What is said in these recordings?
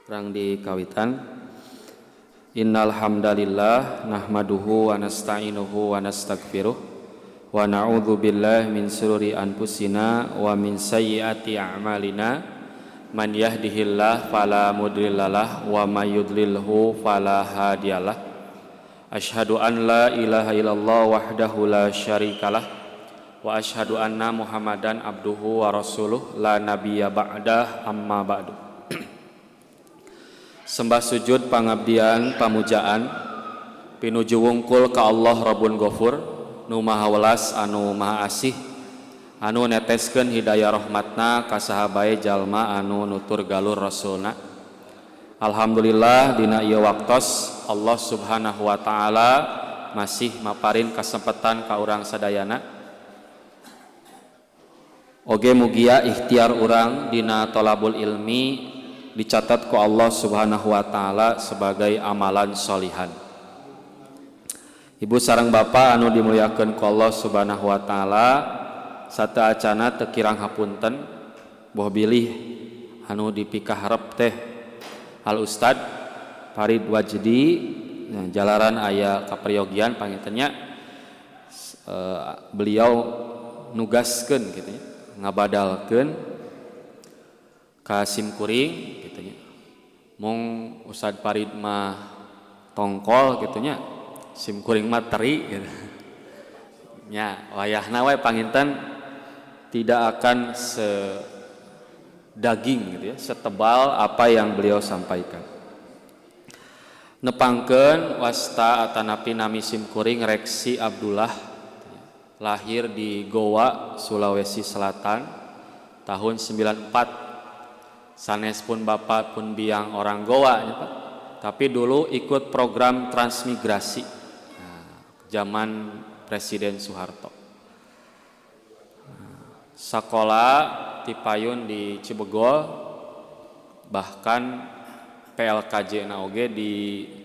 Perang di kawitan. Innal hamdalillah nahmaduhu wa nasta'inuhu wa nastaghfiruh wa na'udzu billahi min shururi anfusina wa min sayyiati a'malina. Man yahdihillahu fala mudhillalah wa may yudlilhu fala hadiyalah. Asyhadu an la ilaha illallah wahdahu la syarikalah wa asyhadu anna Muhammadan abduhu wa rasuluh la nabiyya ba'dah amma ba'du. Sembah sujud pangabdian pamujaan pinuju wungkul ka Allah Rabbun Ghafur nu maha welas anu maha asih anu neteskeun hidayah rahmatna ka sahabae jalma anu nutur galur rasulna. Alhamdulillah dina ieu waktos Allah Subhanahu wa taala masih maparin kasempatan ka urang sadayana. Oge mugia ikhtiar urang dina thalabul ilmi dicatat ku Allah Subhanahu wa taala sebagai amalan sholihan. Ibu sareng bapa anu dimuliakeun ku Allah Subhanahu wa taala, sateacana teu kirang hapunten boh bilih anu dipikaharep teh Al Ustad Farid Wajdi jalaran aya kaperyogian pangintennya beliau nugaskeun kitu nya ngabadalkeun ka simkuring kitu nya. Mung Ustad Farid mah tongkol kitu nya, simkuring mah teri gitu. Nya wayahna we panginten tidak akan sedaging gitu ya, setebal apa yang beliau sampaikan. Nepangkeun wasta atanapi nami simkuring Reksi Abdullah, lahir di Goa, Sulawesi Selatan tahun 94. Sanes pun bapak pun biang orang Goa ya, Pak. Tapi dulu ikut program transmigrasi zaman Presiden Soeharto. Sekolah tipayun di Cibegol, bahkan PLKJ Naoge di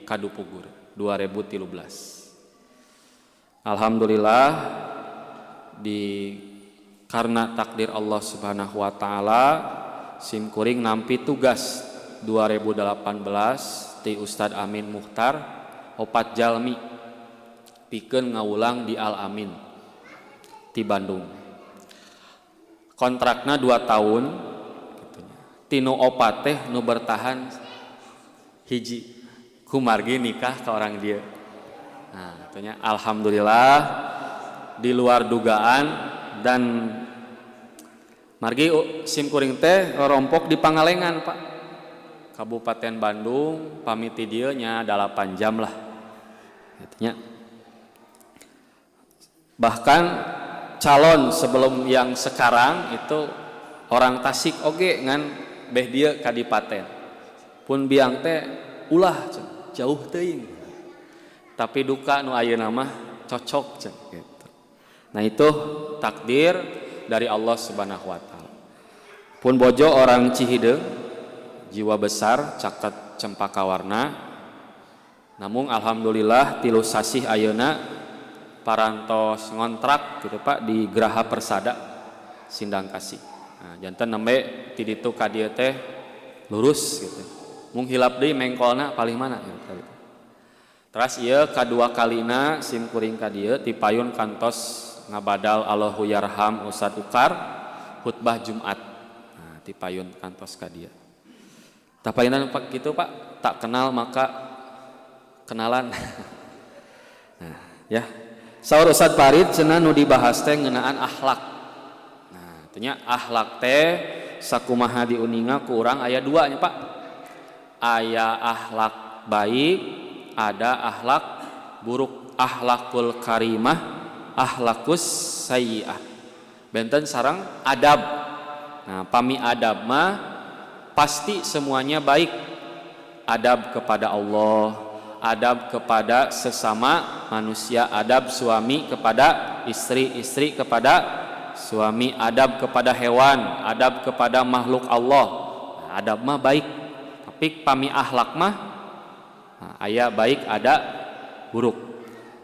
Kadupugur 2013. Alhamdulillah karena takdir Allah Subhanahu wa taala simkuring nampi tugas 2018 ti Ustad Amin Mukhtar opat jalmi pikeun ngaulang di Al Amin ti Bandung. Kontrakna 2 tahun tinu opat teh nu bertahan hiji kumargi nikah ka orang dia. Nah, katanya alhamdulillah di luar dugaan dan margi simkuring teh rompok di Pangalengan, Pak. Kabupaten Bandung, pamiti dieu nya 8 jam lah. Katanya. Bahkan calon sebelum yang sekarang itu orang Tasik oge ngan beh dieu kadipaten. Pun biang teh ulah jauh teuing. Tapi duka nu ayeuna mah cocok gitu. Nah itu takdir dari Allah Subhanahu wa taala. Pun bojo orang Cihideung, jiwa besar, caket cempaka warna. Namun alhamdulillah tilu sasih ayeuna parantos ngontrak gitu Pak di Graha Persada Sindang Kasih. Nah, janten nembe ti ditu ka dieu teh lurus gitu. Mung hilap deui mengkolna paling mana gitu. Terus ieu kadua kalina simkuring ka dieu ti payun kantos ngabadal Allahu yarham Ustad Ukar khutbah Jumat. Nah, ti payun kantos ka dieu. Tah payunan Pak kitu Pak, tak kenal maka kenalan. Nah, ya. Saur Ustad Farid cenah nu dibahas teh ngeunaan akhlak. Nah, teh nya akhlak teh sakumaha diuninga ku urang aya 2 nya Pak. Aya akhlak baik, ada akhlak buruk. Akhlakul karimah, akhlakus sayyi'ah. Benten sareng adab. Nah, pami adab mah pasti semuanya baik. Adab kepada Allah, adab kepada sesama manusia, adab suami kepada istri, istri kepada suami, adab kepada hewan, adab kepada makhluk Allah. Nah, adab mah baik. Tapi pami akhlak mah aya baik ada buruk.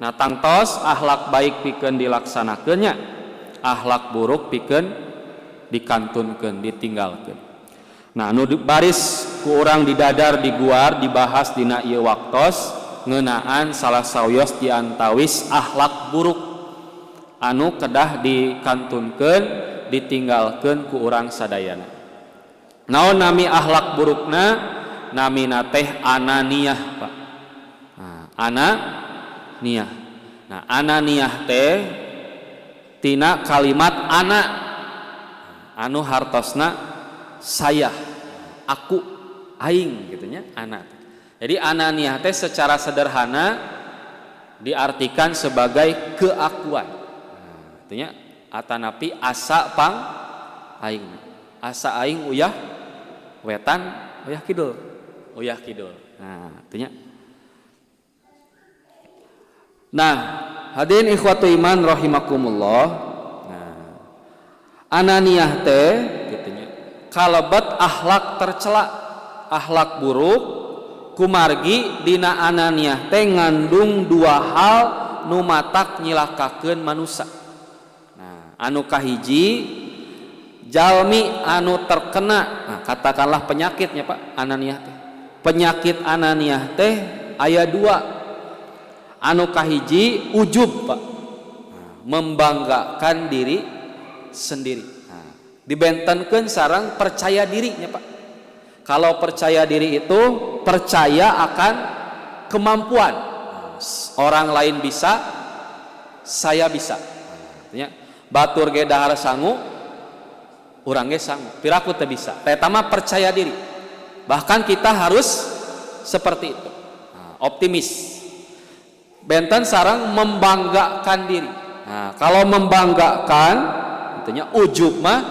Nah tangtos akhlak baik pikeun dilaksanakeunnya, akhlak buruk pikeun dikantunkeun, ditinggalkeun. Nah nu baris ku urang didadar diguar dibahas dina ieu waktos ngeunaan salah sauyos diantawis akhlak buruk anu kedah dikantunkeun ditinggalkeun ku urang sadayana. Naon nami akhlak burukna? Namina teh ananiyah, Pak. Nah, ananiyah. Nah, ananiyah teh tina kalimat ana anu hartosna saya, aku, aing gitu nya, ana. Jadi ananiyah teh secara sederhana diartikan sebagai keakuan. Nah, itu nya atanapi asa pang aing. Asa aing uyah wetan uyah kidul. Uyah kidul. Nah, itu nya. Nah, hadirin ikhwatu iman rahimakumullah. Nah, ananiyah teh gitu nya. Kalebet akhlak tercela, akhlak buruk kumargi dina ananiyah teh ngandung dua hal nu matak nyilakakeun manusia. Nah, anu kahiji jalmi anu terkena, nah, katakanlah penyakitnya Pak ananiyah teh. Penyakit ananiyah teh aya dua. Anu kahiji ujub Pak, nah, membanggakan diri sendiri. Nah, dibentenkeun sareng percaya dirinya Pak. Kalau percaya diri itu percaya akan kemampuan. Orang lain bisa, saya bisa. Artinya batur ge dahar sangu, urang ge sangu. Piraku teu bisa. Eta mah percaya diri. Bahkan kita harus seperti itu. Nah, optimis. Benten sareng membanggakan diri. Nah, kalau membanggakan, artinya ujub mah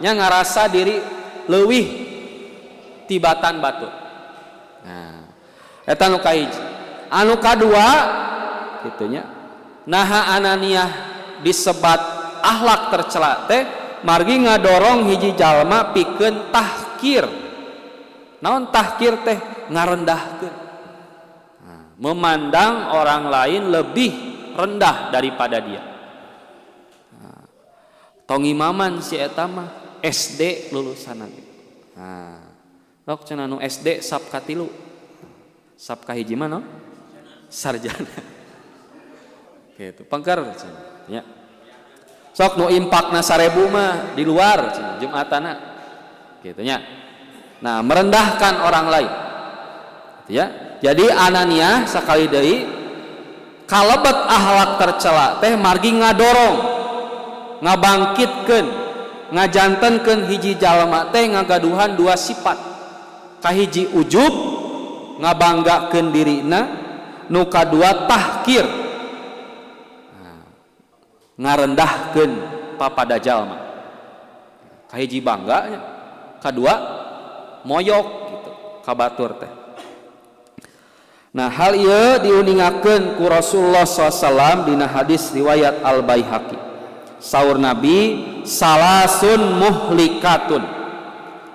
nya ngarasa diri leuwih tibatan batur. Nah, eta nu kahiji. Anu kadua gitunya. Naha ananiyah disebat akhlak tercela teh margi ngadorong hiji jalma pikeun tahkir. Naon tahkir teh? Ngarendahkeun. Nah, memandang orang lain lebih rendah daripada dia. Nah, tong imaman si eta mah SD lulusan lagi. Nah, rok cenah nu SD sab katilu. Sab kahiji mah no? Sarjana. Gitu, pangker cenah. Ya. Sok nu impakna 1000 mah di luar cenah Jumatana. Gitu nya. Nah, merendahkan orang lain. Gitu ya. Jadi ananiyah sakali deui kalebet akhlak tercela teh margi ngadorong, ngabangkitkeun, ngajantenkeun hiji jalma teh ngagaduhan dua sifat. Kahiji ujub, ngabanggakeun dirina, nu kadua tahkir. Nah, ngarendahkeun papada jalma. Kahiji bangganya, kadua moyok gitu, kabatur teh. Nah, hal ieu diuningakeun ku Rasulullah SAW dina hadis riwayat Al-Baihaqi. Saur Nabi, salasun muhlikatun.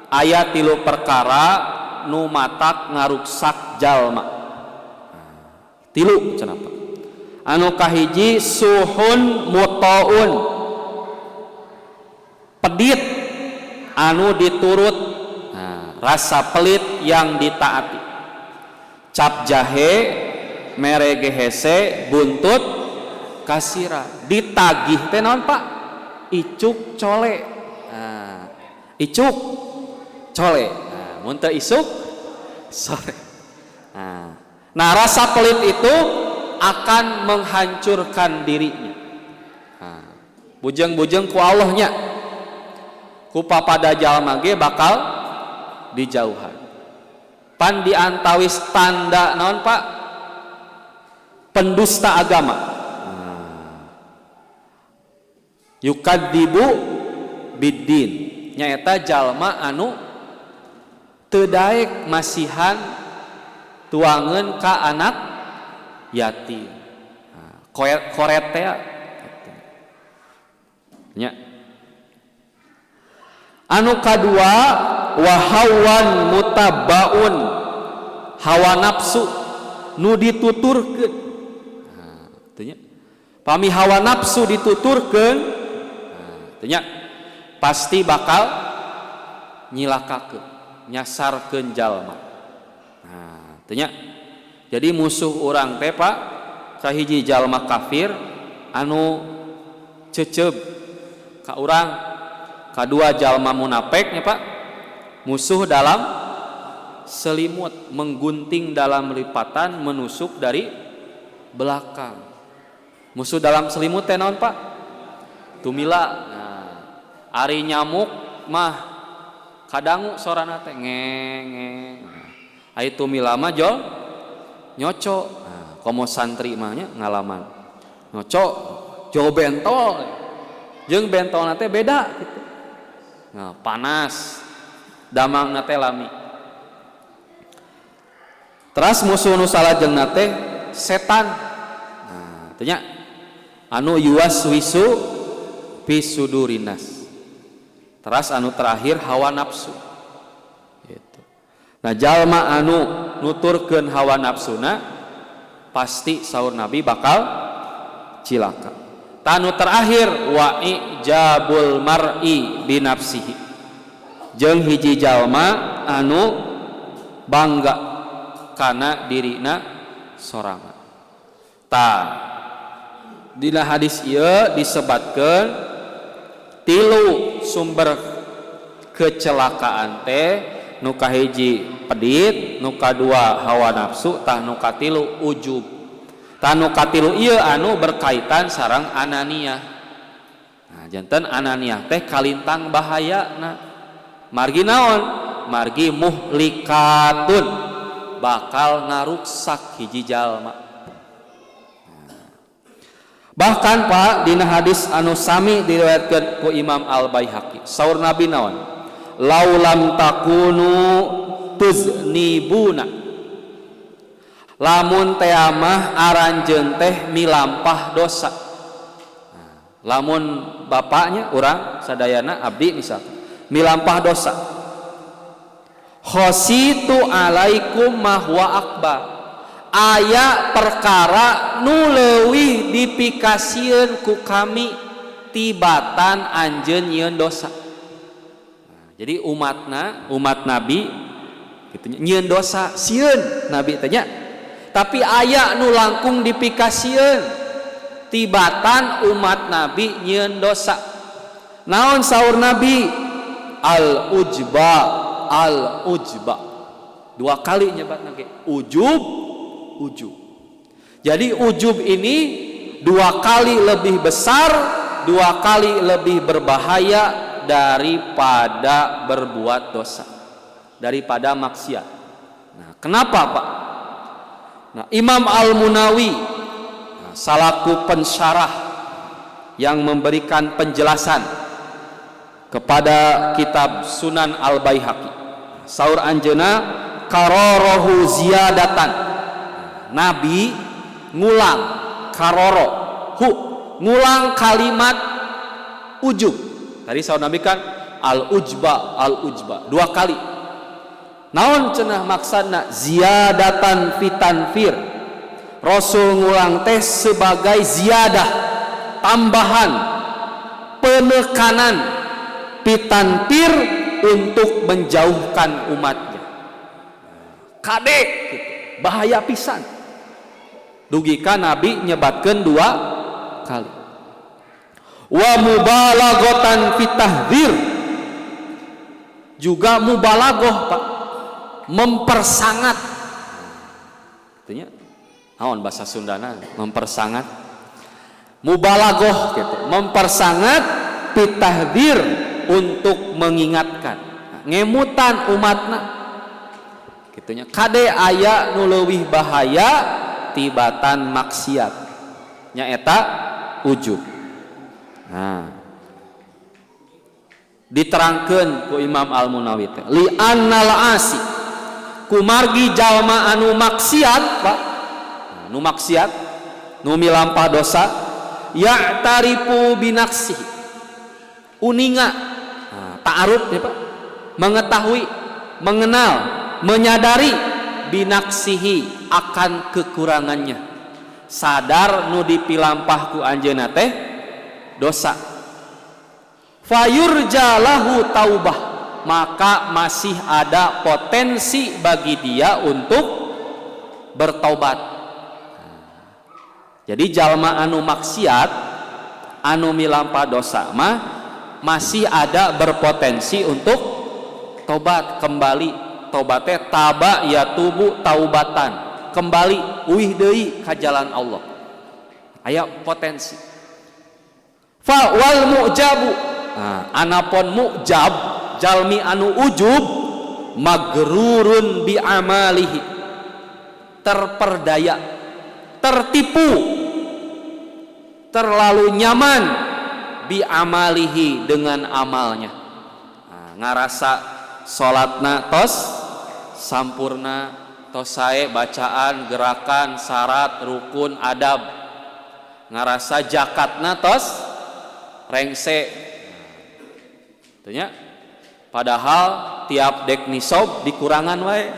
Aya 3 perkara nu matak ngaruksak jalma. 3 cenapa? Anu kahiji suhun mutaun. Pedit anu diturut. Nah, rasa pelit yang ditaati. Cap jahe mere gehese buntut kasira. Ditagih teh naon Pak? Icuk cole. Nah, icuk cole. Nah, mun teu isuk sore. Nah, rasa pelit itu akan menghancurkan dirinya. Nah, bujeng-bujeng ku Allahnya. Ku papada jalma ge bakal dijauhan. Pan diantawis tanda naon Pak? Pendusta agama. Yukadzibu biddin. Nyaeta jalma anu teu daek masihan tuangeun ka anak yatim. Koret teh nya. Anu kadua wahawan mutabaun, hawa nafsu nu dituturkeun. Nah, teu nya. Pami hawa nafsu dituturkeun, nah, teu nya pasti bakal nyilakakeun. nyasarkeun jalma. Nah, tanya. Jadi musuh urang teh Pak kahiji jalma kafir anu ceceb ka urang, kadua jalma munafik nya Pak, musuh dalam selimut, menggunting dalam lipatan, menusuk dari belakang. Musuh dalam selimut teh naon Pak? Tumila. Nah, ari nyamuk mah kadangu sorana teh ngeng. Ai tumila mah jol nyoco. Nah, komo santri mah nya ngalaman. Nyoco jol bentol. Jeung bentolna teh beda gitu. Nah, panas. Damangna teh lami. Teras musuh nu salajengna teh setan. Nah, teh nya anu yuwaswisu fi sudurinas. Teras anu terakhir hawa nafsu. Gitu. Nah, jalma anu nuturkeun hawa nafsuna pasti saur Nabi bakal cilaka. Tanu terakhir wa ijabul mar'i binafsihi. Jeung hiji jalma anu bangga kana dirina sorangan. Dina hadis ieu disebatkeun tilu sumber kecelakaan teh, nu kahiji pedit, nu kadua hawa nafsu, tah nu katilu ujub. Tah nu katilu ieu anu berkaitan sareng ananiah. Nah, janten ananiah teh kalintang bahayana. Margi naon? Margi muhlikatun, bakal ngaruksak hiji jalma. Bahkan Pak dina hadis anu sami diriwayatkeun ku Imam Al-Baihaqi, saur Nabi naon? Laulam takunu tuznibuna. Lamun teh mah aranjeun teh milampah dosa. Lamun bapaknya urang sadayana abdi misalkan milampah dosa. Khositu alaikum mahwa akbar. Aya perkara nu leuwih dipikasieun ku kami tibatan anjeun nyieun dosa. Jadi umat Nabi gitu nyieun dosa sieun Nabi teh nya. Tapi aya nu langkung dipikasieun tibatan umat Nabi nyieun dosa. Naon saur Nabi? Al-ujba. Dua kali nyebatna ge ujub. Jadi ujub ini dua kali lebih besar, dua kali lebih berbahaya daripada berbuat dosa, daripada maksiat. Nah, kenapa Pak? Nah, Imam Al-Munawi salaku pensyarah yang memberikan penjelasan kepada kitab Sunan Al-Baihaqi. Saur anjeuna karorohu ziyadatan. Nabi ngulang karoro ngulang kalimat ujub. Tadi saur Nabi kan al-ujba dua kali. Naon cenah maksudna? Ziyadatan fitanfir. Rasul ngulang teh sebagai ziyadah, tambahan, penekanan fitanfir untuk menjauhkan umatnya. Kade gitu. Bahaya pisan. Dugika Nabi nyebatkeun dua kali. Wa mubalaghatan fitahdzir. Juga mubalaghah Pak, mempersangat. Artinya naon bahasa Sundana mempersangat? Mubalaghah gitu, mempersangat fitahdzir untuk mengingatkan, ngemutan umatna. Gitunya kade aya nu leuwih bahaya tibatan maksiat nyaeta ujub. Nah, diterangkeun ku Imam Al-Munawi teh li annal asi kumargi jalma anu maksiat Pak, nu maksiat nu milampah dosa ya'tarifu binaksihi uninga. Nah, ta'aruf ya Pak, mengetahui, mengenal, menyadari binaksihi akan kekurangannya, sadar nu dipilampah ku anjeunna teh dosa. Fayurja lahu taubah, maka masih ada potensi bagi dia untuk bertobat. Jadi jalma anu maksiat, anu milampa dosa mah masih ada berpotensi untuk tobat kembali. Tobatnya taba ya tubu taubatan, kembali uih deui ka jalan Allah. Aya potensi. Fa wal mu'jabu, anapun mu'jab jalmi anu ujub, magrurun bi amalihi, terperdaya, tertipu, terlalu nyaman bi amalihi dengan amalnya. Ngarasa salatna tos sampurna, tos sae bacaan, gerakan, syarat, rukun, adab. Ngarasa zakatna tos rengse. Tentunya padahal tiap dek nisab dikurangan wae.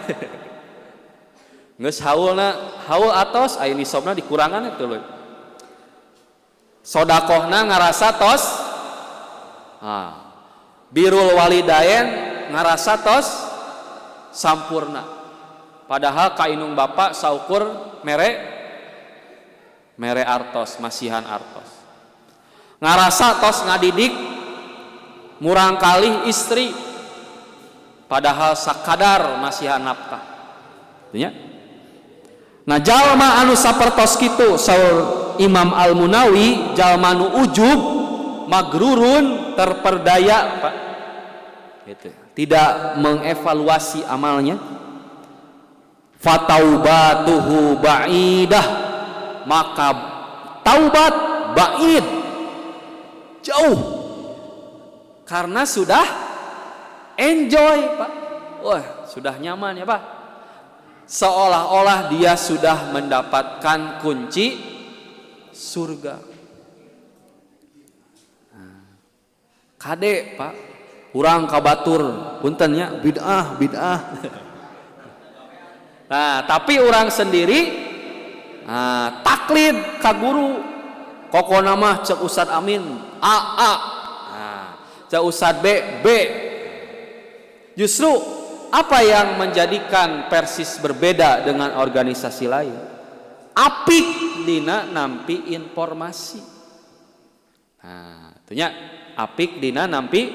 Geus haul atos aya nisabna dikurangan itu lho. Sodakohna ngarasa tos birrul walidain ngarasa tos sampurna. Padahal kainung bapak saukur mere artos, masihan artos. Ngarasa tos ngadidik murang kalih istri, padahal sakadar masihan nafkah. Artinya, nah jalma anu sapertos kitu saur Imam Al-Munawi, jalma nu ujub, magrurun, terperdaya, Pak. Gitu. Tidak mengevaluasi amalnya. Fataubatuhu ba'idah, maka taubat ba'id, jauh, karena sudah enjoy, Pak. Wah, sudah nyaman ya, Pak. Seolah-olah dia sudah mendapatkan kunci surga. Kade, Pak, urang kabatur puntennya bid'ah. Nah, tapi orang sendiri taklid ka guru. Kokona mah cek Ustad Amin A. Cek Ustad B. Justru apa yang menjadikan Persis berbeda dengan organisasi lain? Apik dina nampi informasi. Tentunya apik dina nampi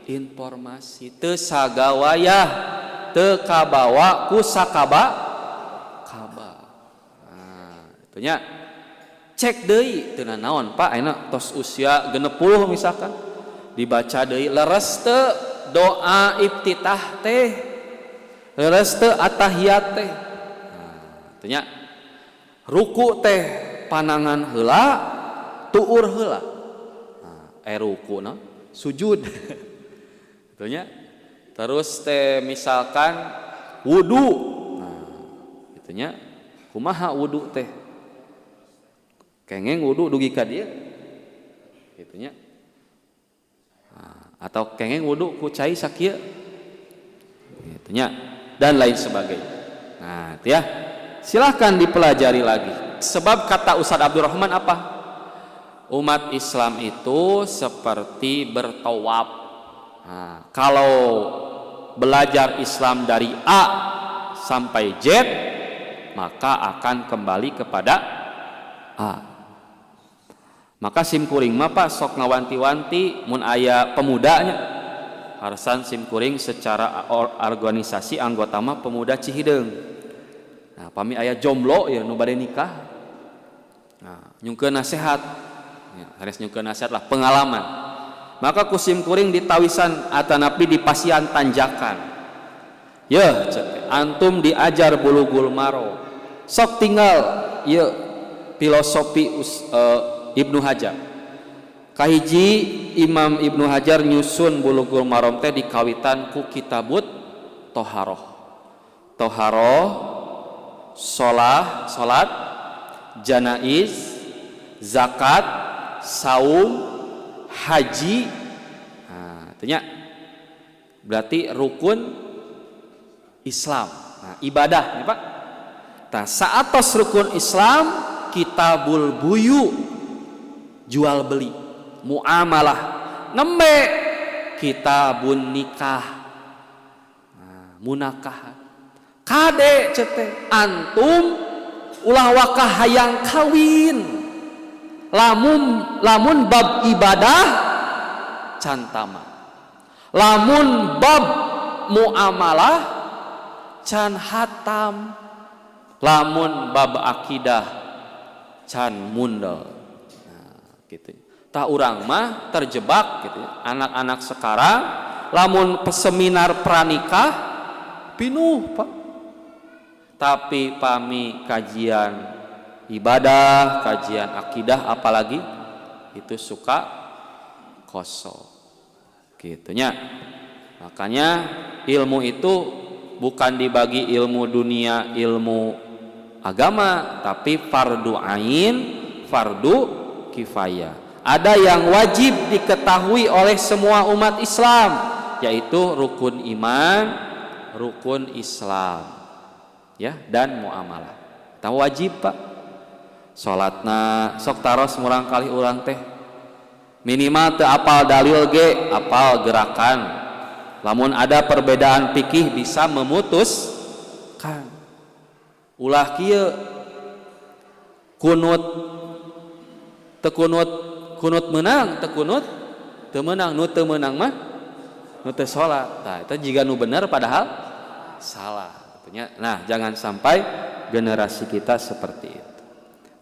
informasi. Teu sagawayah, teu kabawa ku sakaba. Tentunya cek deui teu naon Pak, ayeuna tos usia 60 misalkan. Dibaca deui leres teu doa iftitah teh, leres teu atahiyat teh. Tentunya ruku teh panangan heula, tuur heula. Ruku na sujud. Tentunya terus teh misalkan wudu. Tentunya kumaha wudu teh? Kengeng wudu dugi ka dieu. Gitunya. Atau kengeng wudu ku cai sakieu. Gitunya dan lain sebagainya. Nah, itu ya. Silahkan dipelajari lagi. Sebab kata Ustaz Abdurrahman apa? Umat Islam itu seperti bertawaf. Kalau belajar Islam dari A sampai Z, maka akan kembali kepada A. Maka simkuring mah Pak sok ngawanti-wanti mun aya pemudanya. Harsan simkuring secara organisasi anggota mah pemuda Cihideung. Nah, pami aya jomblo ya nu bade nikah. Nah, nyungkeun nasihat. Ya, harus nyungkeun nasihat lah pengalaman. Maka kusim kuring ditawisan atanapi di pasian tanjakan. Ya, antum diajar bulugul maro. Sok tinggal ya filosofi Ibnu Hajar. Kahiji Imam Ibnu Hajar nyusun bulugul marom teh di kawitan ku kitabut toharoh. Toharoh, salat, janaiz, zakat, saum, haji. Nah, artinya berarti rukun Islam. Nah, ibadah, ya Pak. Nah, saatos rukun Islam kitabul buyu, jual beli, muamalah, nembe kitabun nikah. Nah, munakah. Kade cete antum ulah wakah hayang kawin. Lamun bab ibadah cantama. Lamun bab muamalah can hatam. Lamun bab akidah can mundal. Nah, gitu. Tak urang mah terjebak gitu ya. Anak-anak sekarang lamun seminar pranikah pinuh Pak. Tapi pami kajian ibadah, kajian akidah apalagi itu suka kosong. Gitunya. Makanya ilmu itu bukan dibagi ilmu dunia, ilmu agama, tapi fardu ain, fardu kifayah. Ada yang wajib diketahui oleh semua umat Islam, yaitu rukun iman, rukun Islam, ya, dan muamalah. Tahu wajib Pak. Salatna sok taros murang kali urang teh. Minimal teu apal dalil ge, apal gerakan. Lamun ada perbedaan fikih bisa memutuskan. Ulah kieu kunut teu kunut menang, teu kunut teu menang, nu teu menang mah nu teu salat. Tah eta jiga nu bener padahal salah. Nah, jangan sampai generasi kita seperti itu.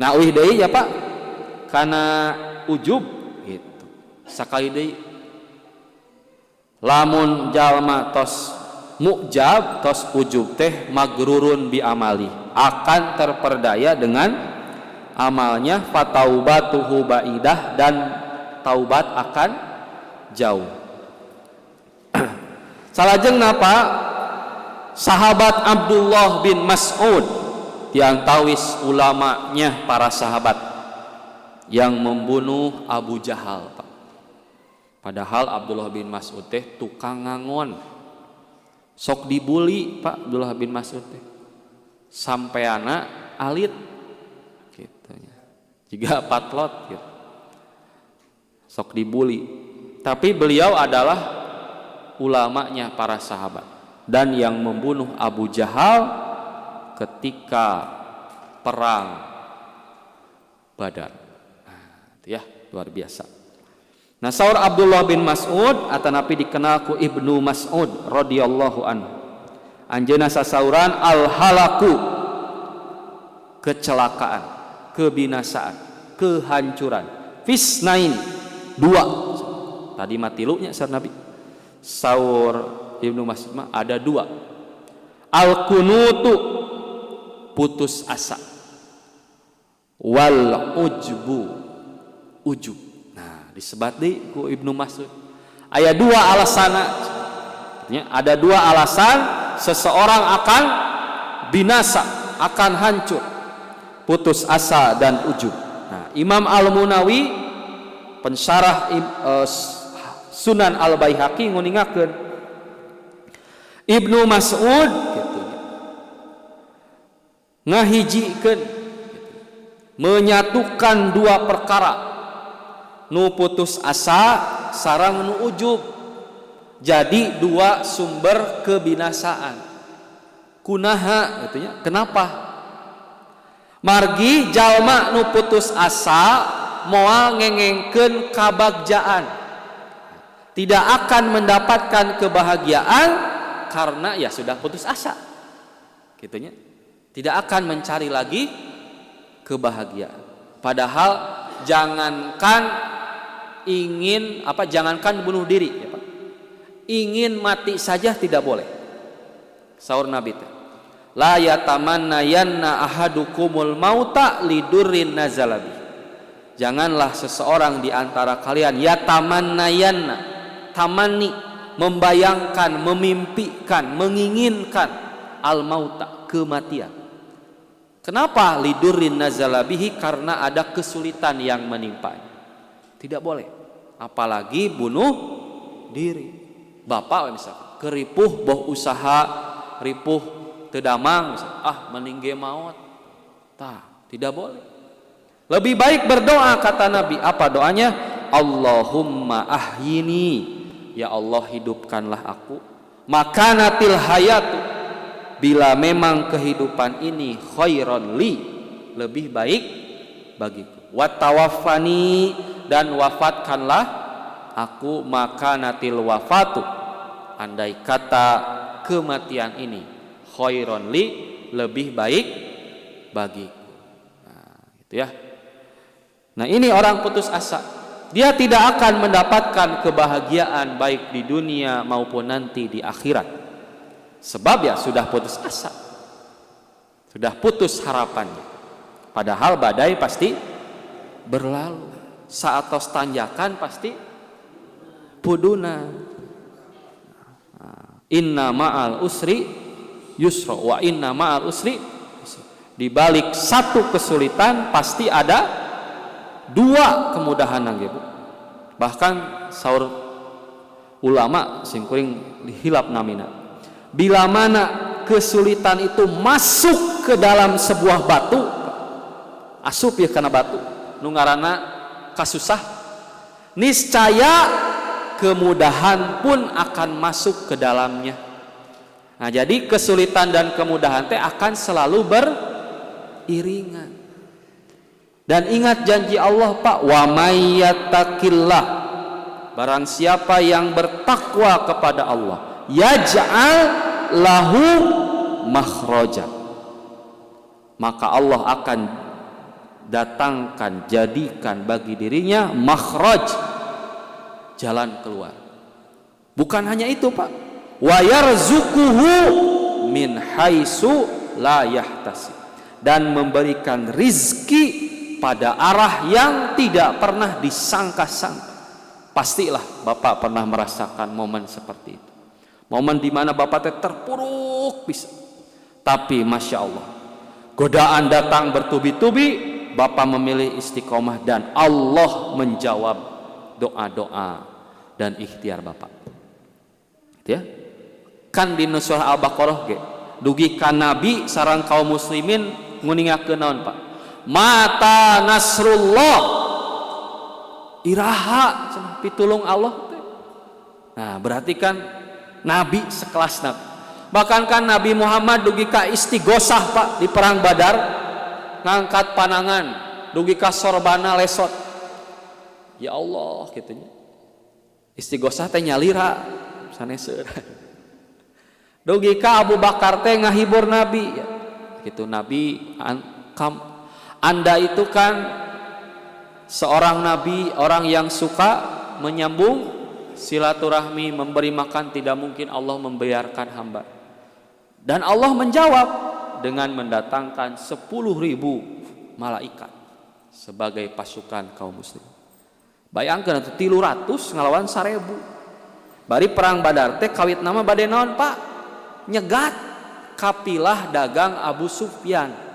Nah, uih deui ya Pak, kana ujub gitu. Sakali deui lamun jalma tos mujab tos ujub teh magrurun bi amali, akan terperdaya dengan amalnya, fataubatuhu baidah, dan taubat akan jauh. Salajeng napa sahabat Abdullah bin Mas'ud yang tawis ulamanya para sahabat yang membunuh Abu Jahal Pak. Padahal Abdullah bin Mas'ud teh tukang ngangon, sok dibuli Pak Abdullah bin Mas'ud teh sampeana alit gitu nya, jiga patlot gitu, sok dibuli. Tapi beliau adalah ulamanya para sahabat dan yang membunuh Abu Jahal ketika perang Badar. Nah, itu ya luar biasa. Nah, saur Abdullah bin Mas'ud atanapi dikenal ku Ibnu Mas'ud radhiyallahu anhu. Anjeunna sasauran al-halaku, kecelakaan, kebinasaan, kehancuran. Fisnain, dua. Tadi mah tilunya saur Nabi. Saur Ibnu Mas'ud mah ada dua. Al-kunutu, putus asa. Wal ujbu, ujub. Disebat di ku Ibnu Mas'ud. Aya dua alasan. Ada dua alasan seseorang akan binasa, akan hancur. Putus asa dan ujub. Nah, Imam Al-Munawi pensyarah Sunan Al-Baihaqi nguningakeun Ibnu Mas'ud gitu, ngahijikeun menyatukan dua perkara, nu putus asa sareng nu ujub, jadi dua sumber kebinasaan. Kunaha gitu nya. Kenapa? Margi jalma nu putus asa moal ngengengkeun kabagjaan, tidak akan mendapatkan kebahagiaan karena ya sudah putus asa gitu nya. Tidak akan mencari lagi kebahagiaan. Padahal jangankan bunuh diri ya Pak, ingin mati saja tidak boleh. Saur Nabi teh, la yatamannayanna ahadukumul mauta lidurrin nazalabi. Janganlah seseorang di antara kalian yatamannayanna, tamanni, membayangkan, memimpikan, menginginkan al mauta, kematian. Kenapa? Lidurrin nazalabihi, karena ada kesulitan yang menimpanya. Tidak boleh, apalagi bunuh diri. Bapak misalkan keripuh boh usaha, ripuh tedamang, meningge maut. Tidak boleh. Lebih baik berdoa, kata Nabi. Apa doanya? Allahumma ahyini ya Allah hidupkanlah aku, makanatil hayatu, bila memang kehidupan ini khairon li, lebih baik bagiku, watawaffani, dan wafatkanlah aku, makanatil wafatu, andai kata kematian ini khairon li, lebih baik bagiku. Nah, gitu ya. Nah, ini orang putus asa. Dia tidak akan mendapatkan kebahagiaan baik di dunia maupun nanti di akhirat. Sebab ya sudah putus asa. Sudah putus harapannya. Padahal badai pasti berlalu. Saatos tanjakan pasti puduna. Inna ma'al usri yusra wa inna ma'al usri yusra. Di balik satu kesulitan pasti ada dua kemudahan nangge Bu. Bahkan saur ulama sing kuring dihilap namina, bila mana kesulitan itu masuk ke dalam sebuah batu, asup ya karena batu nu ngaranna kasusah, niscaya kemudahan pun akan masuk ke dalamnya. Nah, jadi kesulitan dan kemudahan teh akan selalu beriringan. Dan ingat janji Allah Pak, wa may yattaqillah, barang siapa yang bertakwa kepada Allah, yaj'al lahu makhraja, maka Allah akan datangkan, jadikan bagi dirinya makhraj, jalan keluar. Bukan hanya itu Pak, wa yarzuquhu min haitsu la yahtasib, dan memberikan rizki pada arah yang tidak pernah disangka-sangka. Pastilah Bapak pernah merasakan momen seperti itu. Momen di mana Bapak terpuruk bisa. Tapi Masya Allah, godaan datang bertubi-tubi, Bapak memilih istiqomah dan Allah menjawab doa-doa dan ikhtiar Bapak. Gitu ya. Kan di surah Al-Baqarah ge, dugi ka Nabi sareng kaum muslimin nguningakeun naon Pak? Mata nasrullah, iraha pitulung Allah. Nah, berarti kan Nabi sekelas Nabi. Bahkan kan Nabi Muhammad dugi ka istighosah Pak di perang Badar, ngangkat panangan dugi ka sorbana lesot. Ya Allah gitunya. Istighosah teh nyalira saneseur. Dugi ka Abu Bakar teh ngahibur Nabi. Gitu Nabi Anda itu kan seorang nabi, orang yang suka menyambung silaturahmi, memberi makan, tidak mungkin Allah membiarkan hamba. Dan Allah menjawab dengan mendatangkan 10.000 malaikat sebagai pasukan kaum muslim. Bayangkan itu 300 ngalawan 1.000. Bari perang Badar teh kawit nama bade naon Pak? Nyegat kapilah dagang Abu Sufyan.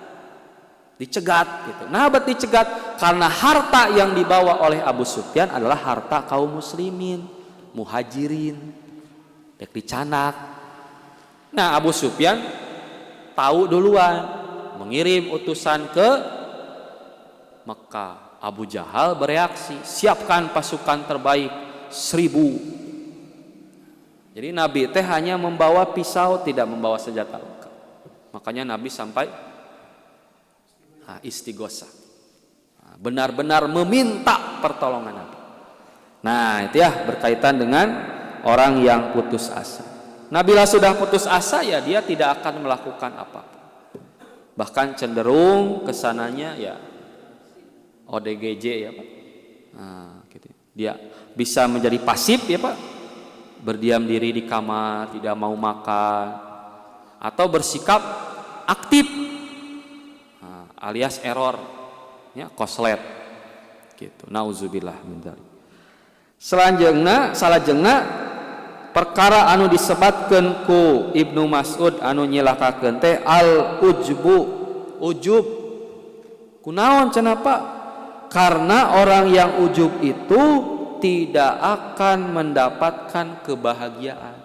Dicegat gitu. Nah, berarti dicegat karena harta yang dibawa oleh Abu Sufyan adalah harta kaum muslimin, muhajirin, dek dicanak. Nah, Abu Sufyan tahu duluan, mengirim utusan ke Mekah. Abu Jahal bereaksi, siapkan pasukan terbaik 1.000. Jadi Nabi teh hanya membawa pisau, tidak membawa senjata lengkap. Makanya Nabi sampai istighosah, benar-benar meminta pertolongan Nabi. Nah, itu ya berkaitan dengan orang yang putus asa. Nah, bila sudah putus asa ya dia tidak akan melakukan apa-apa. Bahkan cenderung kesananya ya ODGJ ya Pak. Nah, gitu. Dia bisa menjadi pasif ya Pak, berdiam diri di kamar, tidak mau makan, atau bersikap aktif, alias error ya, koslet gitu. Nauzubillah min dzalik. Selanjutnya salajengna perkara anu disebatkeun ku Ibnu Mas'ud anu nyilakakeun teh al ujbu, ujub. Kunaon cenah Pak? Karena orang yang ujub itu tidak akan mendapatkan kebahagiaan.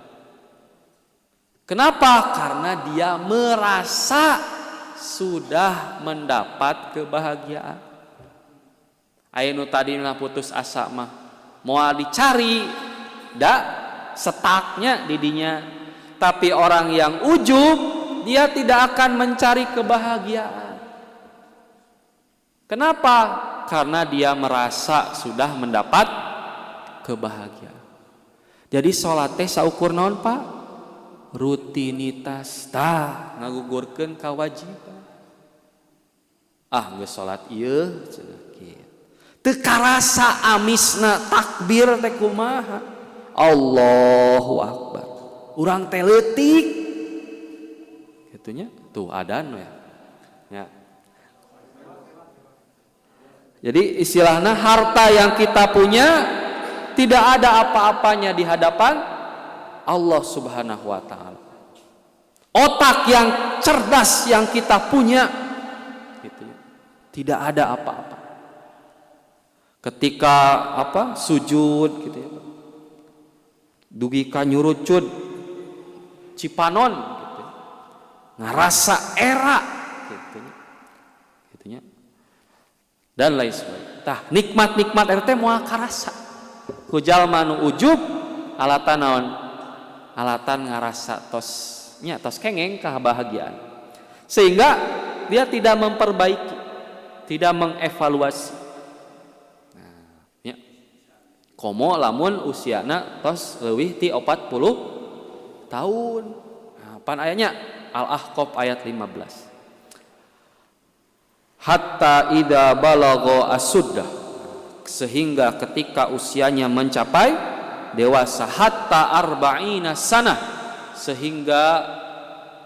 Kenapa? Karena dia merasa sudah mendapat kebahagiaan. Anu tadi putus asa mah moal dicari, setaknya didinya. Tapi orang yang ujub, dia tidak akan mencari kebahagiaan. Kenapa? Karena dia merasa sudah mendapat kebahagiaan. Jadi sholat teh saukur naon Pak? Rutinitas, tah ngagugurkeun kawajiban. Geus sholat ieu cenah kieu. Teu karasa amisna takbir teh kumaha? Allahu Akbar. Urang teh leutik. Gitunya tuh adan ya. Ya. Jadi istilahnya harta yang kita punya tidak ada apa-apanya di hadapan Allah Subhanahu wa taala. Otak yang cerdas yang kita punya gitu ya. Tidak ada apa-apa. Ketika sujud gitu ya. Dugi ka nyurucud Cipanon gitu. Ngarasa era gitu nya. Dan lain sebagainya. Tah nikmat-nikmat eta teh moal karasa. Ku jalma nu ujub alatan naon? Alatan ngarasa tos kengeng kebahagiaan. Sehingga dia tidak memperbaiki, tidak mengevaluasi. Nah, ya. Komo lamun usiana tos leuwih ti 40 tahun. Nah, pan ayatnya Al-Ahqaf ayat 15. Hatta idza balagha asuddah, sehingga ketika usianya mencapai dewasa, hatta arba'ina sanah, sehingga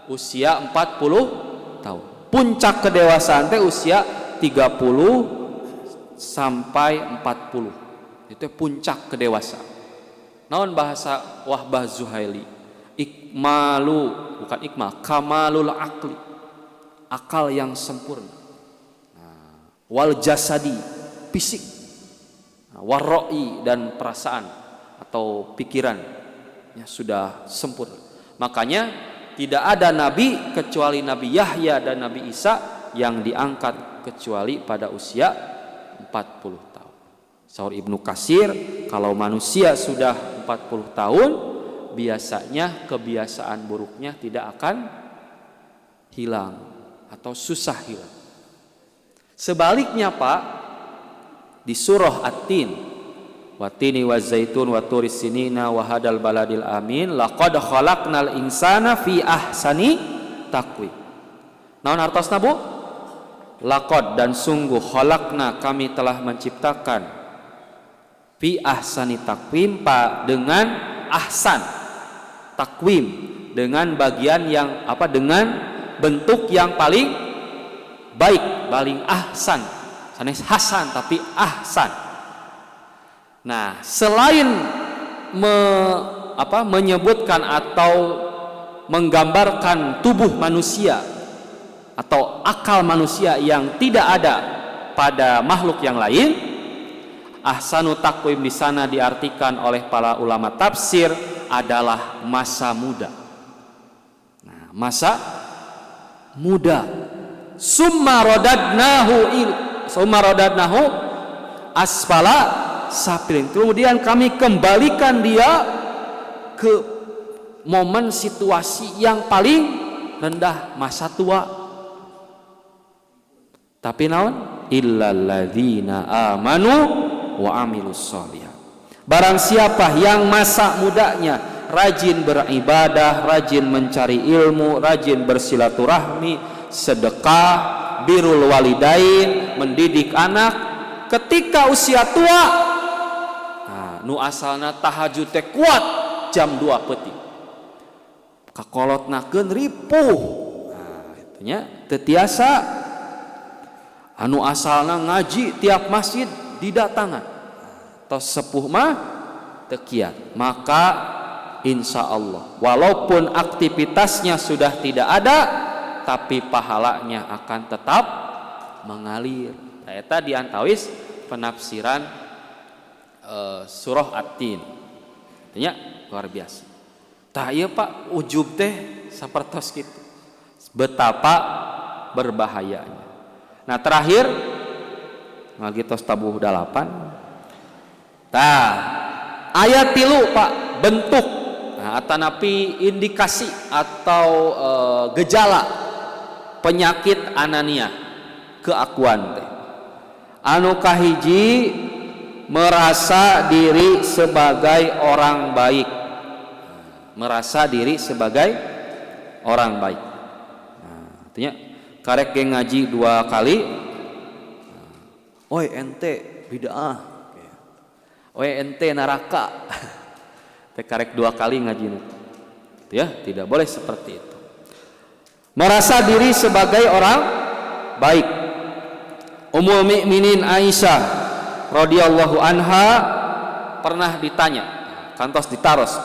usia 40 tahun. Puncak kedewasaan teh usia 30 sampai 40. Itu puncak kedewasaan. Naon bahasa Wahbah Zuhaili? Kamalul akli, akal yang sempurna. Wal jasadi, fisik. Warra'i, dan perasaan atau pikirannya sudah sempurna. Makanya tidak ada nabi kecuali Nabi Yahya dan Nabi Isa yang diangkat kecuali pada usia 40 tahun. Saur Ibnu Katsir, kalau manusia sudah 40 tahun biasanya kebiasaan buruknya tidak akan hilang atau susah hilang. Sebaliknya Pak, di surah At-Tin, watini wazaitun waturis sinina wahadal baladil amin laqad khalaqnal insana fi ahsani taqwim. Naon artosna Bu? Laqad, dan sungguh, khalaqna, kami telah menciptakan, fi ahsani taqwim, Pak, dengan ahsan takwim, dengan bagian yang dengan bentuk yang paling baik, paling ahsan. Sanes hasan tapi ahsan. Nah, selain menyebutkan atau menggambarkan tubuh manusia atau akal manusia yang tidak ada pada makhluk yang lain, ahsanu takwim di sana diartikan oleh para ulama tafsir adalah masa muda. Nah, masa muda. Summa radadnahu asfala safilin. Kemudian kami kembalikan dia ke momen situasi yang paling rendah, masa tua. Tapi naon? Illal ladzina amanu wa amilus sholihat. Barang siapa yang masa mudanya rajin beribadah, rajin mencari ilmu, rajin bersilaturahmi, sedekah, birrul walidain, mendidik anak, ketika usia tua, nu asalna tahajud teh kuat jam 2 peuting, kakolotnakeun ripuh, itunya teu tiasa. Anu asalna ngaji tiap masjid didatangan, tos sepuh mah teu kiat, maka insya Allah walaupun aktivitasnya sudah tidak ada, tapi pahalanya akan tetap mengalir. Eta diantawis penafsiran surah At-Tin. Artinya luar biasa. Tah ieu Pak, ujub teh sapertos kitu. Betapa berbahayanya. Nah, terakhir ngagitos tabuh 8. Tah, ayat 3 Pak, bentuk atanapi indikasi atau gejala penyakit anania keakuan teh. Anu kahiji merasa diri sebagai orang baik. Merasa diri sebagai orang baik. Artinya karek ge ngaji 2 kali. Oi ente bid'ah. Oi ente neraka. Teh karek 2 kali ngaji. Ya, tidak boleh seperti itu. Merasa diri sebagai orang baik. Ummul Mukminin Aisyah radhiyallahu anha pernah ditanya, kantos ditaros.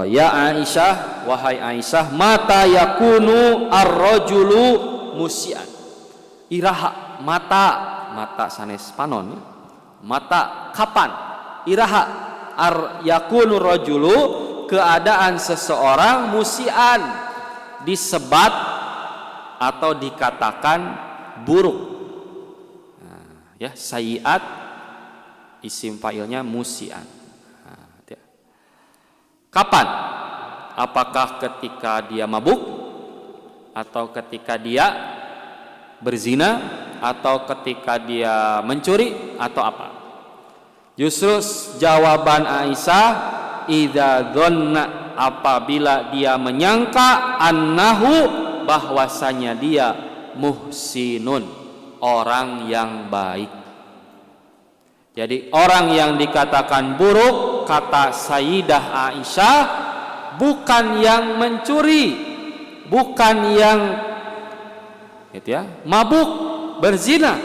Ya Aisyah, wahai Aisyah, mata yakunu ar-rajulu musian. Iraha mata sanes panon. Mata kapan? Iraha yakunu rajulu, keadaan seseorang musian, disebat atau dikatakan buruk. Ya, sayyiat isim fa'ilnya musian. Kapan? Apakah ketika dia mabuk, atau ketika dia berzina, atau ketika dia mencuri, atau apa? Justru jawaban Aisyah, idza dhanna, apabila dia menyangka, annahu, bahwasanya dia muhsinun, orang yang baik. Jadi orang yang dikatakan buruk, kata Sayyidah Aisyah, bukan yang mencuri, bukan yang mabuk, berzina,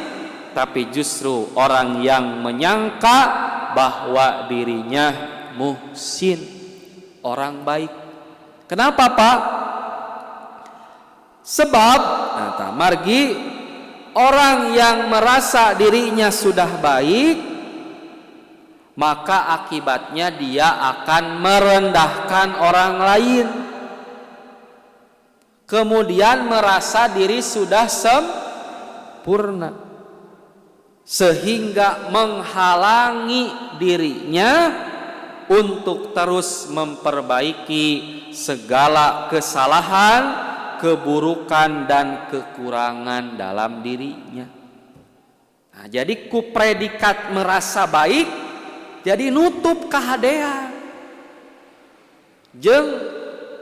tapi justru orang yang menyangka bahwa dirinya muhsin, orang baik. Kenapa Pak? Sebab margi orang yang merasa dirinya sudah baik, maka akibatnya dia akan merendahkan orang lain, kemudian merasa diri sudah sempurna, sehingga menghalangi dirinya untuk terus memperbaiki segala kesalahan, keburukan dan kekurangan dalam dirinya. Nah, jadi ku predikat merasa baik jadi nutup kahadean jeung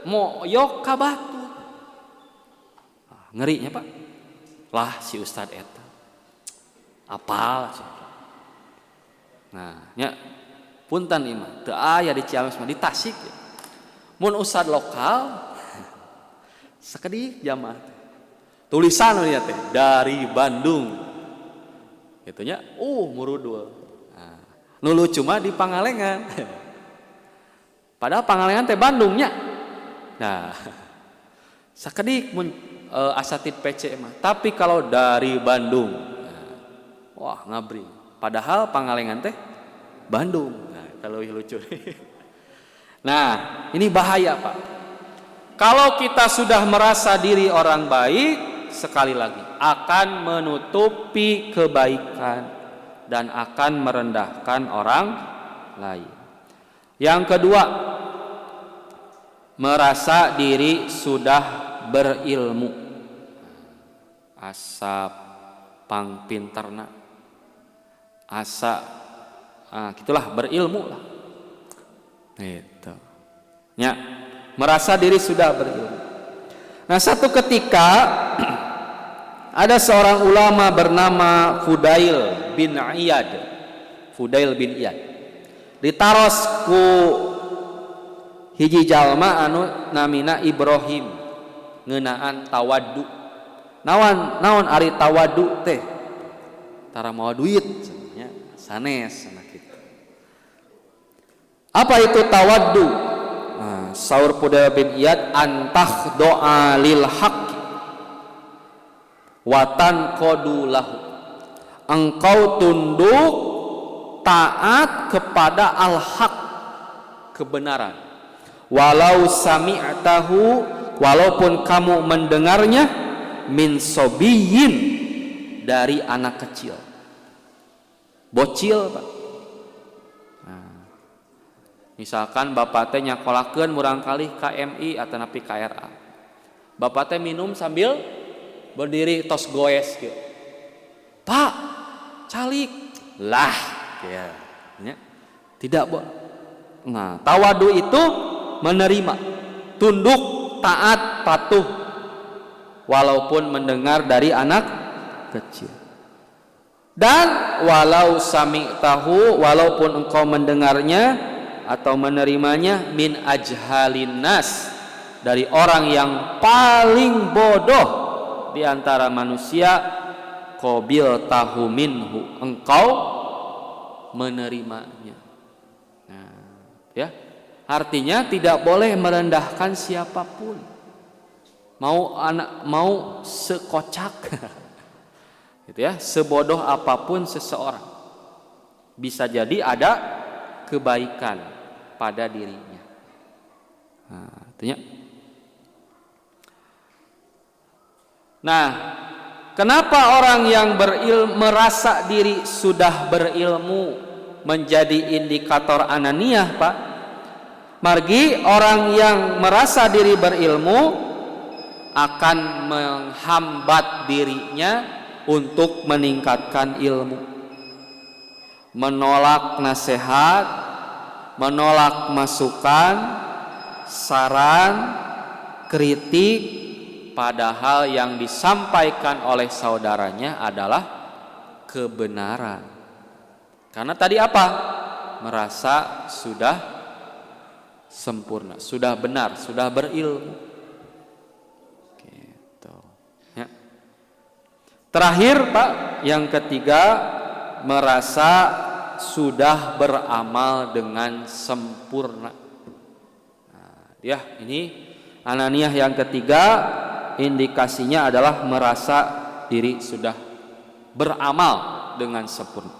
moyok ka batu. Ngerinya Pak, lah si Ustad eta apal. Nah nya punten imah teu aya di Ciamis mah, di Tasik ya. Mun ustad lokal sakedik jamaah tulisan nya teh dari Bandung gitu nya, murudul. Nu lucu mah di Pangalengan. Padahal Pangalengan teh Bandungnya. Nah, sakedik mun asatid PC mah. Tapi kalau dari Bandung, wah ngabri. Padahal Pangalengan teh Bandung. Nah, kalau lucu. Nah, ini bahaya Pak. Kalau kita sudah merasa diri orang baik, sekali lagi akan menutupi kebaikan dan akan merendahkan orang lain. Yang kedua, merasa diri sudah berilmu. Asa pangpinterna, asa gitulah, berilmu lah. Gitu. Ya, merasa diri sudah berilmu. Nah, satu ketika ada seorang ulama bernama Fudail bin Iyad. Ditaros ku hiji jalma anu namina Ibrahim, ngeunaan tawaddu. Naon ari tawaddu teh? Tara moal duit nya sanes sana kitu. Apa itu tawaddu? Saur Fudail bin Iyad, antah doa lil haqq watan kodulahu, engkau tunduk taat kepada al-haq, kebenaran, walau sami'tahu, walaupun kamu mendengarnya, min sobiyin, dari anak kecil, bocil Pak. Nah, Misalkan bapak teh nyakolakeun murangkalih KMI atau napi KRA. Bapak teh minum sambil berdiri tos goes gitu. Pak, calik. Lah, ya. Tidak, Bu. Nah, tawadu itu menerima, tunduk, taat, patuh walaupun mendengar dari anak kecil. Dan walau sami'tahu, walaupun engkau mendengarnya atau menerimanya min ajhalin nas, dari orang yang paling bodoh di antara manusia, qabil tahu minhu, engkau menerimanya. Nah, ya. Artinya tidak boleh merendahkan siapapun. Mau sekocak gitu ya, sebodoh apapun seseorang. Bisa jadi ada kebaikan pada dirinya. Nah, artinya. Nah, kenapa orang yang merasa diri sudah berilmu menjadi indikator ananiyah, Pak? Margi, orang yang merasa diri berilmu akan menghambat dirinya untuk meningkatkan ilmu, menolak nasihat, menolak masukan, saran, kritik, padahal yang disampaikan oleh saudaranya adalah kebenaran. Karena tadi apa? Merasa sudah sempurna, sudah benar, sudah berilmu. Gitu. Ya. Terakhir, Pak, yang ketiga, merasa sudah beramal dengan sempurna. Nah, ya, ini ananiyah yang ketiga, indikasinya adalah merasa diri sudah beramal dengan sempurna.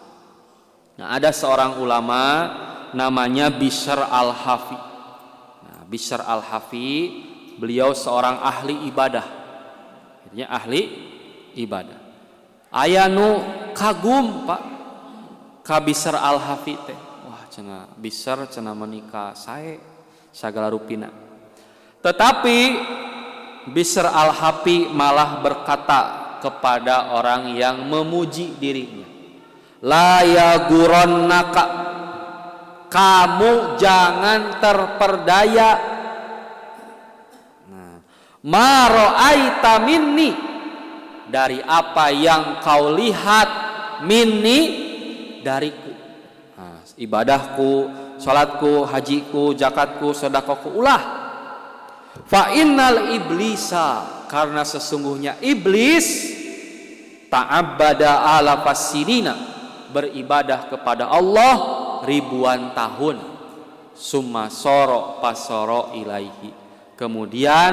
Nah, ada seorang ulama namanya Bishr al-Hafi. Nah, Bishr al-Hafi, beliau seorang ahli ibadah. Artinya ahli ibadah. Ayanu kagum, Pak, ka Bishr al-Hafi teh. Wah, cenah Bishr cenah menikah sae sagala rupina. Tetapi Bishr al-Hafi malah berkata kepada orang yang memuji dirinya, la yagurannaka, kamu jangan terperdaya, ma ra'aita minni, dari apa yang kau lihat, minni, dariku. Nah, ibadahku, salatku, hajiku, zakatku, sedekahku, ulah. Fa innal iblisa, karena sesungguhnya iblis ta'abbada ala fasidina, beribadah kepada Allah ribuan tahun. Summa soro pasoro ilaihi, kemudian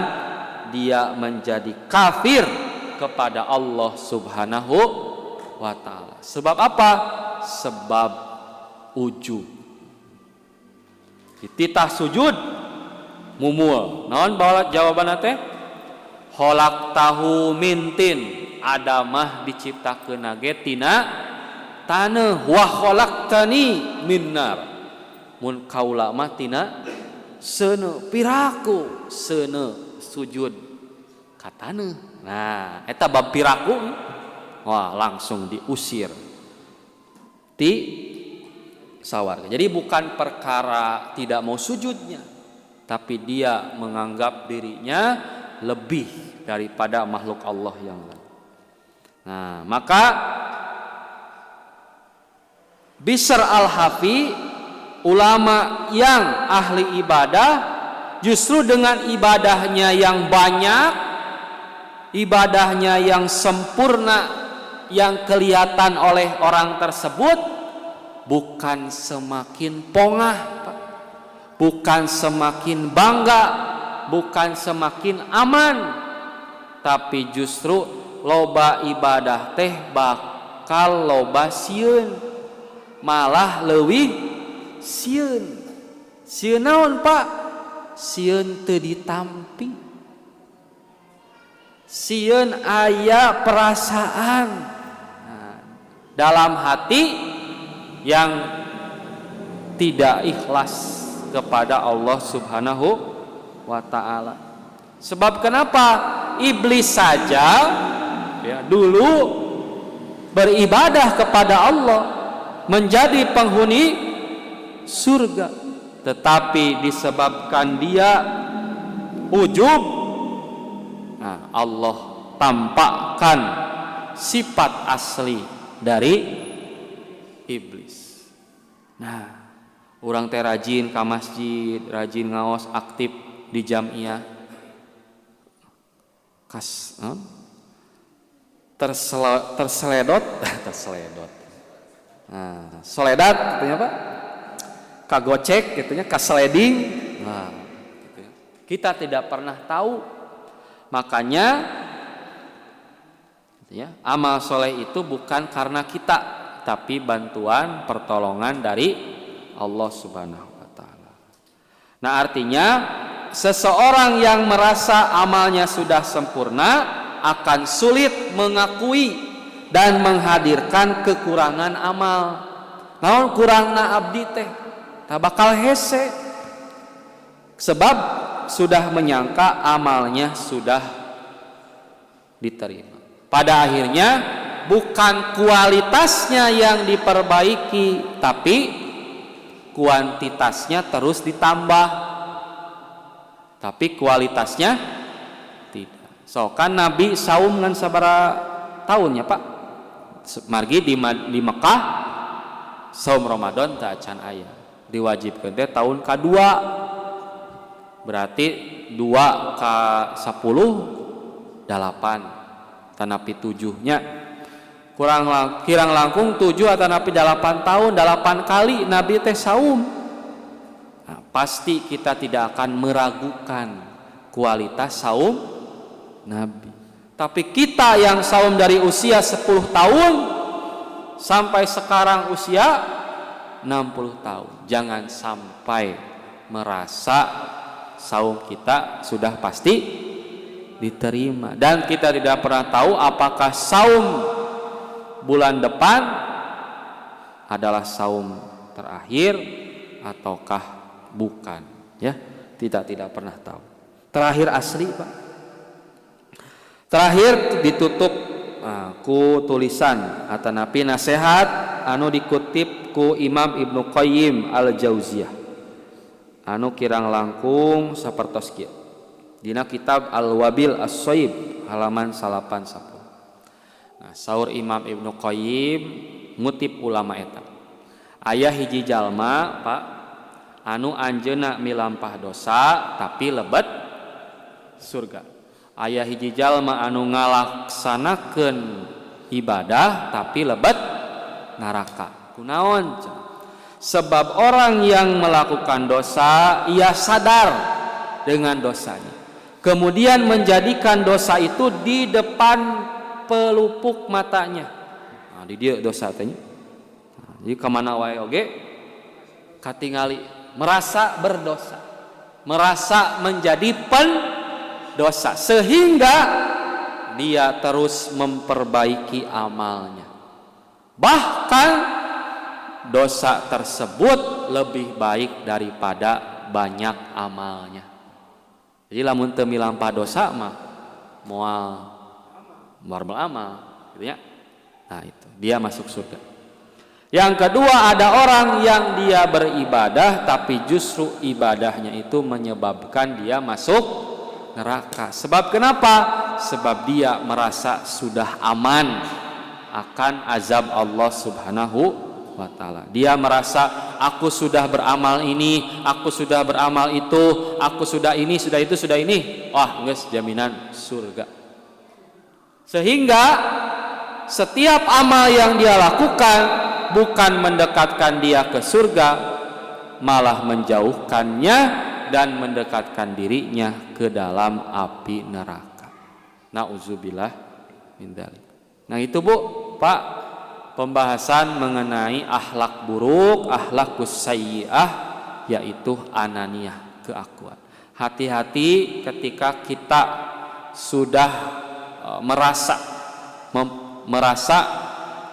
dia menjadi kafir kepada Allah subhanahu wa ta'ala. Sebab apa? Sebab ujub. Titah sujud mumul. Naon bawa jawaban teh? Holak tahu mintin, Adamah diciptakeun ge tina taneuh, wa khalaqtani minnar, mun kaula mah tina seuneu, piraku seuneu sujud ka taneuh. Nah, eta bab piraku, wah langsung diusir ti sawarga. Jadi bukan perkara tidak mau sujudnya, tapi dia menganggap dirinya lebih daripada makhluk Allah yang lain. Nah, maka Bishr al-Hafi, ulama yang ahli ibadah, justru dengan ibadahnya yang banyak, ibadahnya yang sempurna, yang kelihatan oleh orang tersebut, bukan semakin pongah, bukan semakin bangga, bukan semakin aman, tapi justru loba ibadah teh bakal loba sieun, malah leuwih sieun. Sieun naon, Pak? Sieun teu ditampi, sieun aya perasaan dalam hati yang tidak ikhlas kepada Allah Subhanahu wa ta'ala. Sebab kenapa? Iblis saja ya, dulu beribadah kepada Allah, menjadi penghuni surga, tetapi disebabkan dia ujub, nah, Allah tampakkan sifat asli dari iblis. Nah, urang teh rajin ka masjid, rajin ngaos, aktif di jamiah, terseledot nah, soledat katanya apa, kagocek katanya, kasleding, nah, gitu ya. Kita tidak pernah tahu, makanya ya, amal soleh itu bukan karena kita, tapi bantuan pertolongan dari Allah Subhanahu wa ta'ala. Nah, artinya seseorang yang merasa amalnya sudah sempurna akan sulit mengakui dan menghadirkan kekurangan amal. Naon kurangna abdi teh? Tak bakal hese. Sebab sudah menyangka amalnya sudah diterima. Pada akhirnya bukan kualitasnya yang diperbaiki, tapi kuantitasnya terus ditambah, tapi kualitasnya tidak. So kan Nabi saum ngan sabaraha tahun ya Pak? Margi di Mekah saum Ramadan tak acan aya. Diwajibkeun teh tahun kedua. Berarti 2 ka 10 8 tanapi 7-nya. Kirang langkung 7 atau napi 8 tahun, 8 kali Nabi teh saum. Nah, pasti kita tidak akan meragukan kualitas saum Nabi. Tapi kita yang saum dari usia 10 tahun sampai sekarang usia 60 tahun, jangan sampai merasa saum kita sudah pasti diterima. Dan kita tidak pernah tahu apakah saum bulan depan adalah saum terakhir ataukah bukan, ya. Kita tidak pernah tahu. Terakhir asli, Pak. Terakhir ditutup ku tulisan atanapi nasihat anu dikutip ku Imam Ibnu Qayyim Al-Jauziyah anu kirang langkung sapertos kieu dina kitab Al-Wabil As-Soib halaman 810. Nah, saur Imam Ibnu Qayyim ngutip ulama eta, aya hiji jalma Pak anu anjeunna milampah dosa tapi lebet surga. Aya hiji jalma anu ngalaksanakeun ibadah tapi lebet neraka. Kunaon? Sebab orang yang melakukan dosa ia sadar dengan dosanya, kemudian menjadikan dosa itu di depan pelupuk matanya. Nah, di dia dosa teh. Nah, jadi kamana wae oge katingali merasa berdosa, merasa menjadi dosa, sehingga dia terus memperbaiki amalnya. Bahkan dosa tersebut lebih baik daripada banyak amalnya. Jadi lamun teu milampah dosa mah moal beramal gitu ya. Nah, itu dia masuk surga. Yang kedua, ada orang yang dia beribadah tapi justru ibadahnya itu menyebabkan dia masuk neraka. Sebab kenapa? Sebab dia merasa sudah aman akan azab Allah Subhanahu wa ta'ala. Dia merasa aku sudah beramal ini, aku sudah beramal itu, aku sudah ini, sudah itu, sudah ini. Wah, geus jaminan surga. Sehingga setiap amal yang dia lakukan bukan mendekatkan dia ke surga, malah menjauhkannya dan mendekatkan dirinya ke dalam api neraka. Nauzubillah min dzalik. Nah, itu Bu, Pak, pembahasan mengenai akhlak buruk, akhlakus sayyi'ah, yaitu ananiyah, keakuan. Hati-hati ketika kita sudah merasa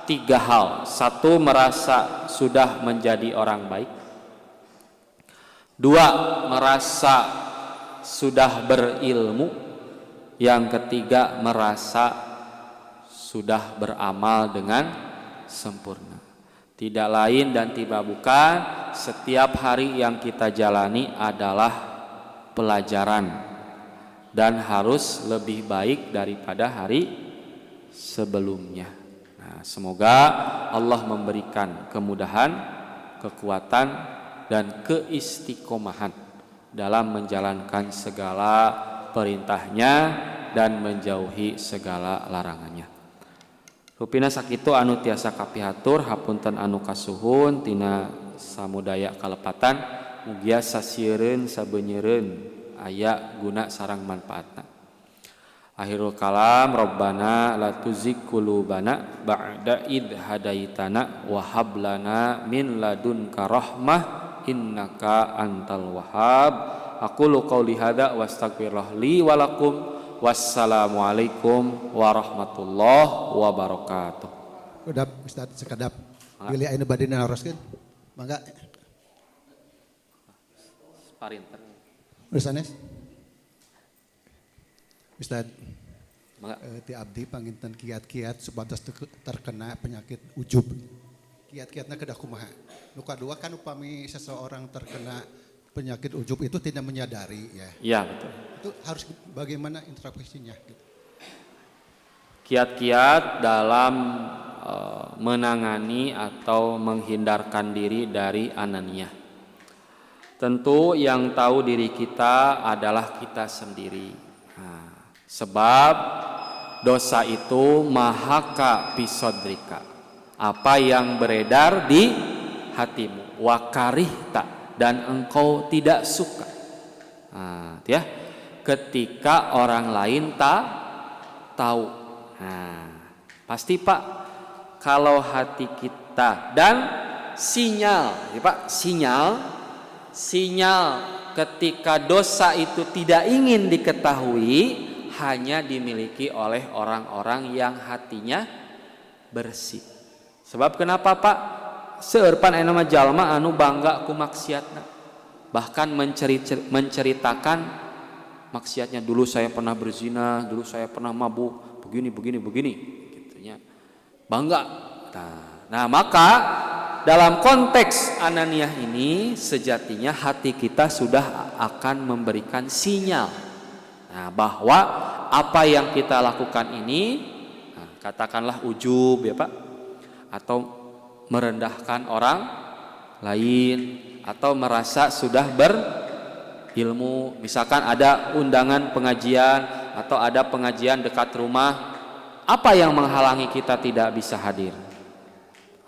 3 hal. 1, merasa sudah menjadi orang baik. Dua, merasa sudah berilmu. Yang ketiga, merasa sudah beramal dengan sempurna. Tidak lain dan tidak bukan, setiap hari yang kita jalani adalah pelajaran dan harus lebih baik daripada hari sebelumnya. Nah, semoga Allah memberikan kemudahan, kekuatan, dan keistiqomahan dalam menjalankan segala perintahnya dan menjauhi segala larangannya. Rupina sakitu anu tiasa kapihatur hapunten anu kasuhun tina samudaya kalepatan mugia sasieun sabeunyereun aya guna sareng manfaatna. Akhirul kalam Rabbana la tuzigh qulubana ba'da id hadaitana wa hab lana min ladunka rahmah innaka antal wahhab. Aqulu qouli hadza wastaghfirullah li wa lakum. Wassalamualaikum warahmatullahi wabarakatuh. Udah Ustaz sekadap pilih anu bade naroskeun. Mangga. Parinten. Sanes. Ustaz. Mangga. Ti abdi panginten kiat-kiat supados terkena penyakit ujub. Kiat-kiatna kedah kumaha? Nu kadua kan upami seseorang terkena penyakit ujub itu tidak menyadari ya. Iya, betul. Itu harus bagaimana introspeksinya gitu. Kiat-kiat dalam menangani atau menghindarkan diri dari ananiah. Tentu yang tahu diri kita adalah kita sendiri. Nah, sebab dosa itu mahaka pisodrika. Apa yang beredar di hatimu. Wakarihta. Dan engkau tidak suka. Nah, ya. Ketika orang lain tak tahu. Nah, pasti Pak, kalau hati kita dan sinyal, ya Pak, sinyal ketika dosa itu tidak ingin diketahui hanya dimiliki oleh orang-orang yang hatinya bersih. Sebab kenapa Pak? Seurpan aya nama jalma anu bangga ku maksiatna. Bahkan menceritakan maksiatnya, dulu saya pernah berzina, dulu saya pernah mabuk, begini gitunya. Bangga. Nah, maka dalam konteks ananiah ini sejatinya hati kita sudah akan memberikan sinyal. Nah, bahwa apa yang kita lakukan ini, katakanlah ujub ya Pak, atau merendahkan orang lain atau merasa sudah berilmu. Misalkan ada undangan pengajian atau ada pengajian dekat rumah, apa yang menghalangi kita tidak bisa hadir?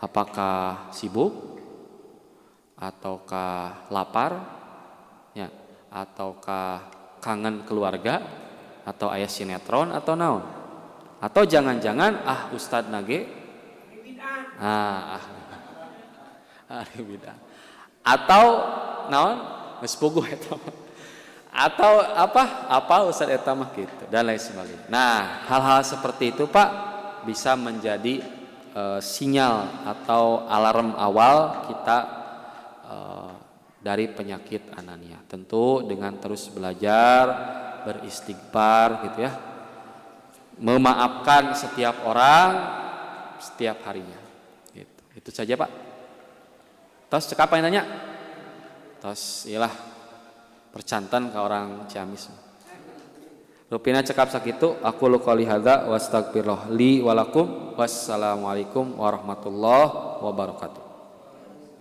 Apakah sibuk? Ataukah lapar? Ya, ataukah kangen keluarga? Atau aya sinetron atau naon? Atau jangan-jangan Ustadz nage atau naon geus puguh eta atau apa Ustaz eta mah gitu dan lain sebagainya. Nah, hal-hal seperti itu Pak bisa menjadi sinyal atau alarm awal kita dari penyakit anania. Tentu dengan terus belajar, beristighfar gitu ya. Memaafkan setiap orang setiap harinya. Itu saja Pak. Tos cek apa yang nanya? Tos iyalah percantan ke orang Ciamis. Rupina cekap sakitu aku qouli hadza wastaghfirullah li wa lakum. Wassalamualaikum warahmatullahi wabarakatuh.